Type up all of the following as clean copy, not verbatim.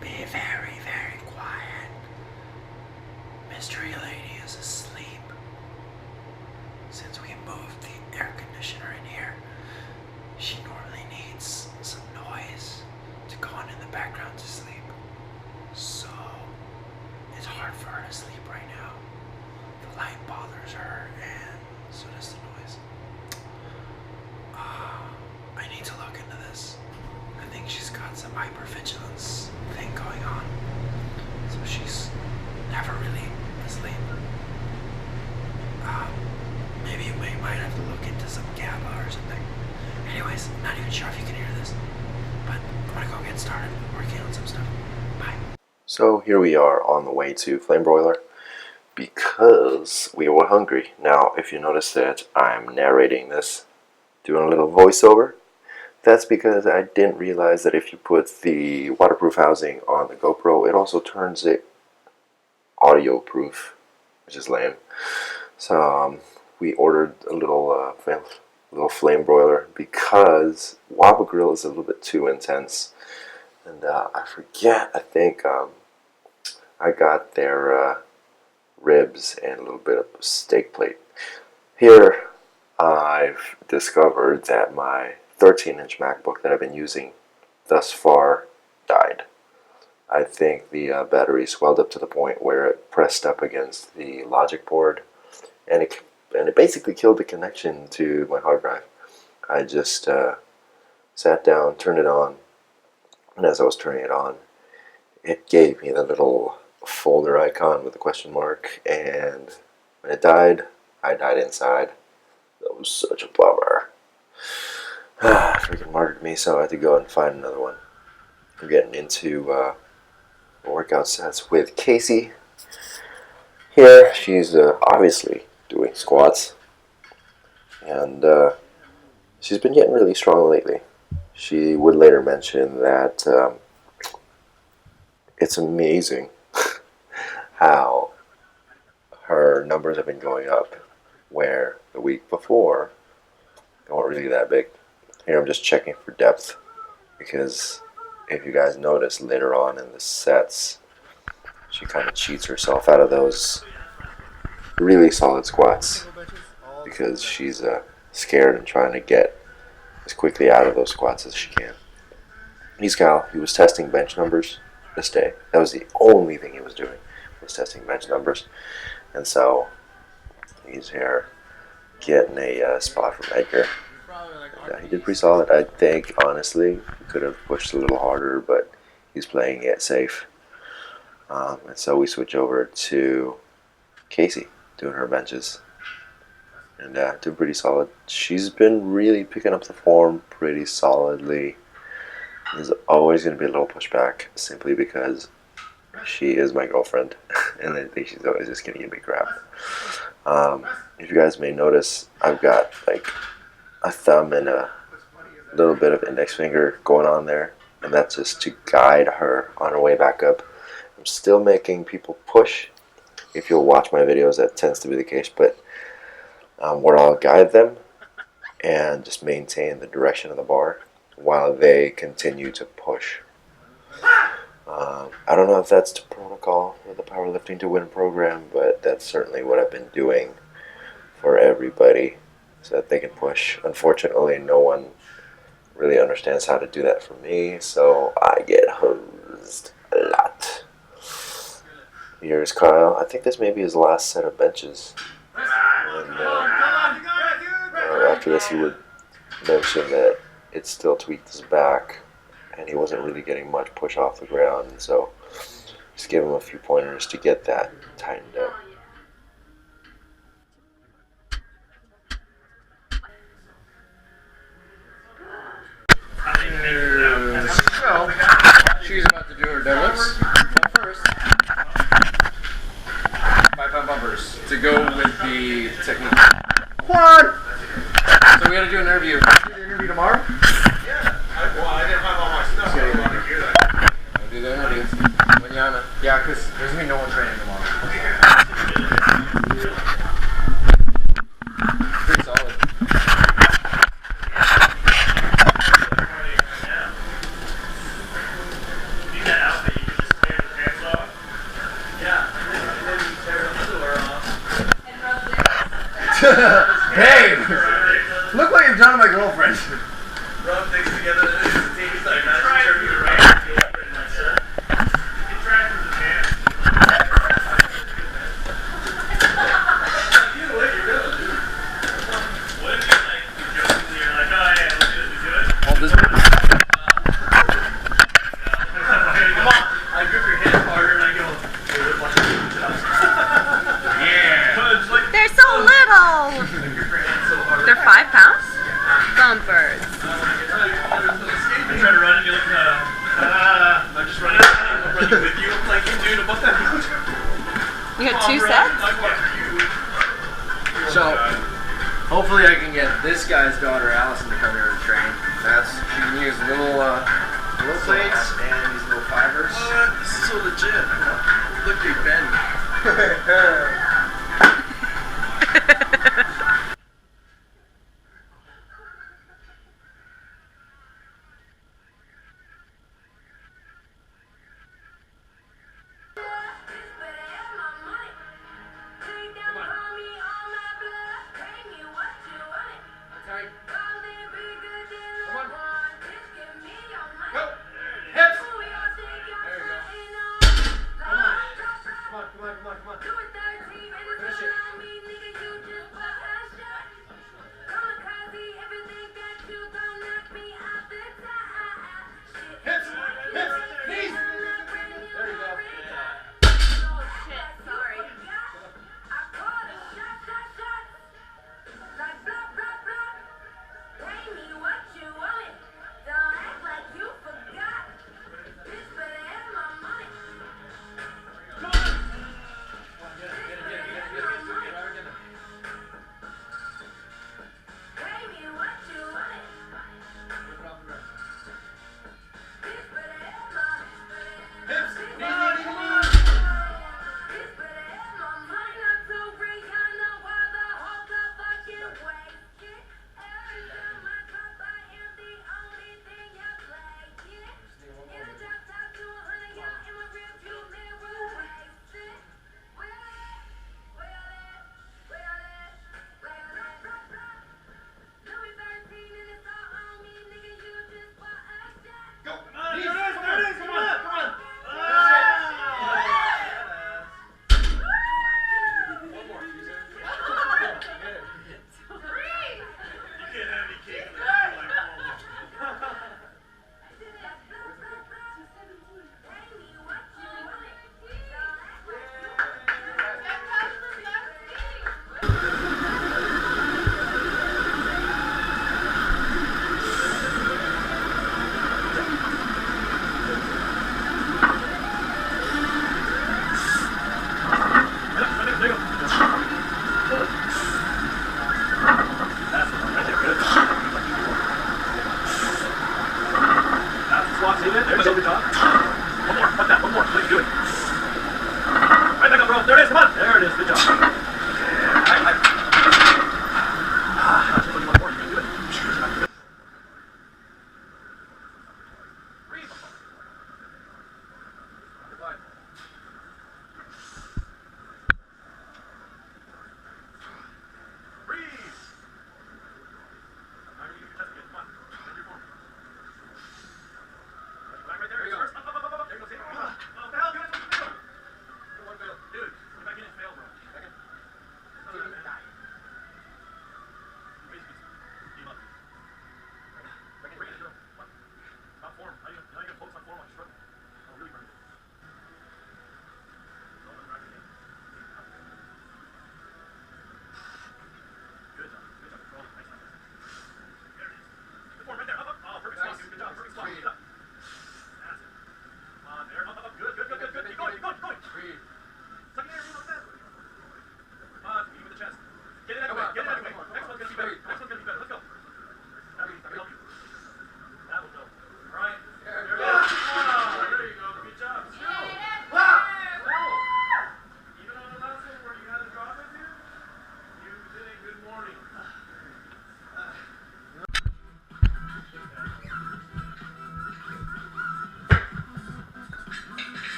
Be very, very quiet. Mystery Lady is asleep. Since we moved the air conditioner in here, she normally needs some noise to go on in the background to sleep. So, it's hard for her to sleep right now. The light bothers her, and so does the noise. I need to look into this. I think she's got some hypervigilance thing going on. So she's never really asleep. Maybe you might have to look into some GABA or something. Anyways, I'm not even sure if you can hear this, but I'm gonna go get started working on some stuff. Bye. So here we are on the way to Flame Broiler because we were hungry. Now, if you notice that I'm narrating this, doing a little voiceover, that's because I didn't realize that if you put the waterproof housing on the GoPro, it also turns it audio proof, which is lame. So we ordered a little flame broiler because Waba Grill is a little bit too intense. And I think I got their ribs and a little bit of steak plate. Here, I've discovered that my 13-inch MacBook that I've been using thus far died. I think the battery swelled up to the point where it pressed up against the logic board, and it basically killed the connection to my hard drive. I just sat down, turned it on, and as I was turning it on, it gave me the little folder icon with the question mark, and when it died, I died inside. That was such a bummer. Freaking martyred me, so I had to go and find another one. I'm getting into workout sets with Casey. Here, she's obviously doing squats, and she's been getting really strong lately. She would later mention that it's amazing how her numbers have been going up, where the week before they weren't really that big. Here I'm just checking for depth, because if you guys notice later on in the sets, she kind of cheats herself out of those really solid squats because she's scared and trying to get as quickly out of those squats as she can. He's Cal. He was testing bench numbers this day. That was the only thing he was doing, was testing bench numbers. And so he's here getting a spot from Edgar. He did pretty solid. I think, honestly, he could have pushed a little harder, but he's playing it safe. And so we switch over to Casey doing her benches. And doing pretty solid. She's been really picking up the form pretty solidly. There's always going to be a little pushback, simply because she is my girlfriend, and I think she's always just going to give me crap. If you guys may notice, I've got like a thumb and a little bit of index finger going on there, and that's just to guide her on her way back up. I'm still making people push. If you'll watch my videos, that tends to be the case, but where I'll guide them and just maintain the direction of the bar while they continue to push. I don't know if that's the protocol with the Powerlifting to Win program, but that's certainly what I've been doing for everybody so that they can push. Unfortunately, no one really understands how to do that for me, so I get hosed a lot. Here's Kyle. I think this may be his last set of benches. And, after this, he would mention that it still tweaked his back, and he wasn't really getting much push off the ground, and so just give him a few pointers to get that tightened up. So, she's about to do her deadlifts, but first, 5-pound bumpers to go with the technique. What? So we gotta do an interview. Do the interview tomorrow? Yeah. Well, I didn't have all my stuff. So I want to hear that. I'll do the interview. Mañana. Yeah, because there's gonna be no one training tomorrow. Pretty solid. Babe! Look what you've done to my girlfriend. Rub things together. It tastes like nice turkey right. You can try it from the can. You know what you're doing, dude. What if you like jokingly you're like, oh yeah, look at this, we do it? Hold this. Come on. I grip your hand harder and I go, yeah. It's like, They're so little. I grip your hand so hard. They're 5 pounds. Bumpers. I try to run and you're like, I'm just running. I'm running with you. I'm like, dude, I'm up that mountain. You got 2 sets? So, hopefully I can get this guy's daughter, Allison, to come here and train. She can use little plates and these little fibers. What? This is so legit. Look, Big Ben. Come on.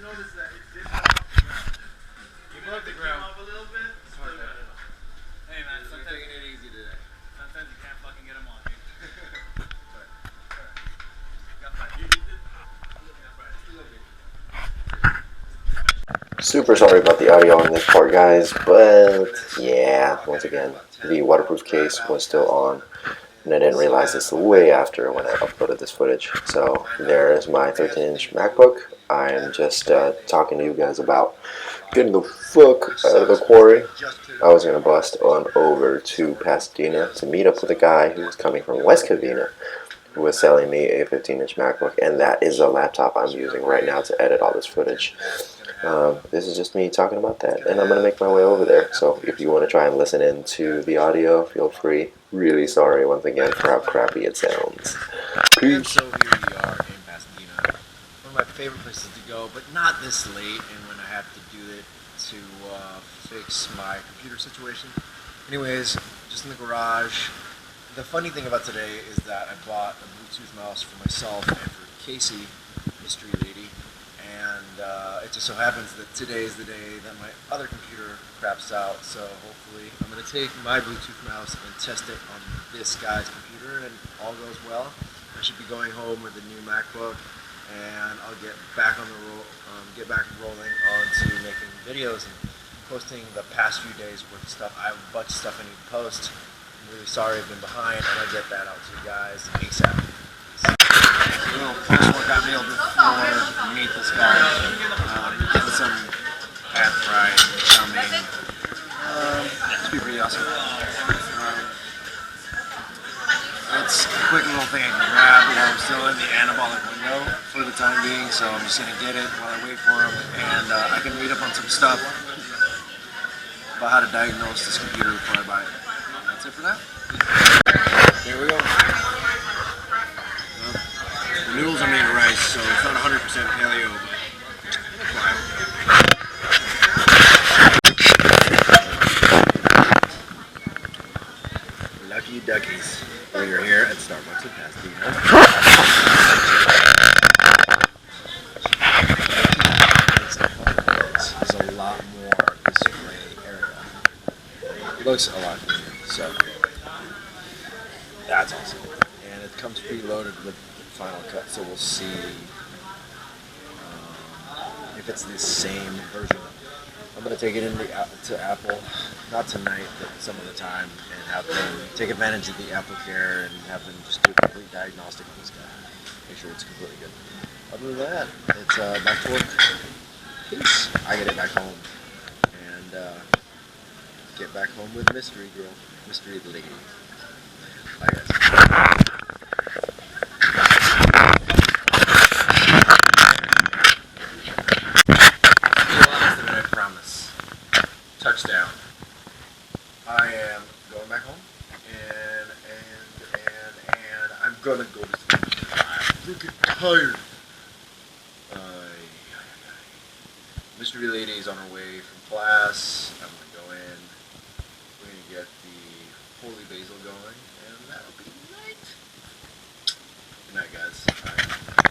notice that it's this off. Even if they came off a little bit, it's still got it on. Hey man, You're sometimes taking it easy today. sometimes you can't fucking get them on, dude. Sorry. Got five. Super sorry about the audio on this part, guys, but yeah, once again, the waterproof case was still on, and I didn't realize this way after when I uploaded this footage. So there is my 13-inch MacBook. I'm just talking to you guys about getting the fuck out of the quarry. I was going to bust on over to Pasadena to meet up with a guy who was coming from West Covina, who was selling me a 15-inch MacBook, and that is the laptop I'm using right now to edit all this footage. This is just me talking about that, and I'm going to make my way over there, so if you want to try and listen into the audio, feel free. Really sorry once again for how crappy it sounds. And so here we are in Pasadena, one of my favorite places to go, but not this late and when I have to do it to fix my computer situation. Anyways, just in the garage. The funny thing about today is that I bought a Bluetooth mouse for myself and for Casey, mystery lady, and it just so happens that today is the day that my other computer craps out, so hopefully I'm going to take my Bluetooth mouse and test it on this guy's computer, and all goes well. I should be going home with a new MacBook, and I'll get back on the rolling onto making videos and posting the past few days worth of stuff. I have a bunch of stuff I need to post. I'm really sorry I've been behind, and I'll get that out to you guys ASAP. Little coursework I mailed before meet this guy. Getting some pad fried chow mein. Should be pretty awesome. It's a quick little thing I can grab while I'm still in the anabolic window for the time being, so I'm just gonna get it while I wait for him, and I can read up on some stuff about how to diagnose this computer before I buy it. That's it for that. Here we go. The noodles are made of rice, so it's not 100% paleo, but it'll fly. Lucky duckies. We are here at Starbucks in Pasadena. There's a lot more of this gray area. It looks a lot cleaner, so that's awesome. And it comes preloaded with Final Cut, so we'll see if it's the same version. I'm going to take it to Apple, not tonight, but some of the time, and have them take advantage of the Apple Care and have them just do a complete diagnostic of this guy. Make sure it's completely good. Other than that, it's back to work. Peace. I get it back home and get back home with Mystery Girl, Mystery Lady. Bye guys. Touchdown. I am going back home, and I'm gonna go to sleep. I'm freaking tired. Mystery Lady is on her way from class. I'm gonna go in. We're gonna get the holy basil going, and that'll be nice. Good night, guys. Bye.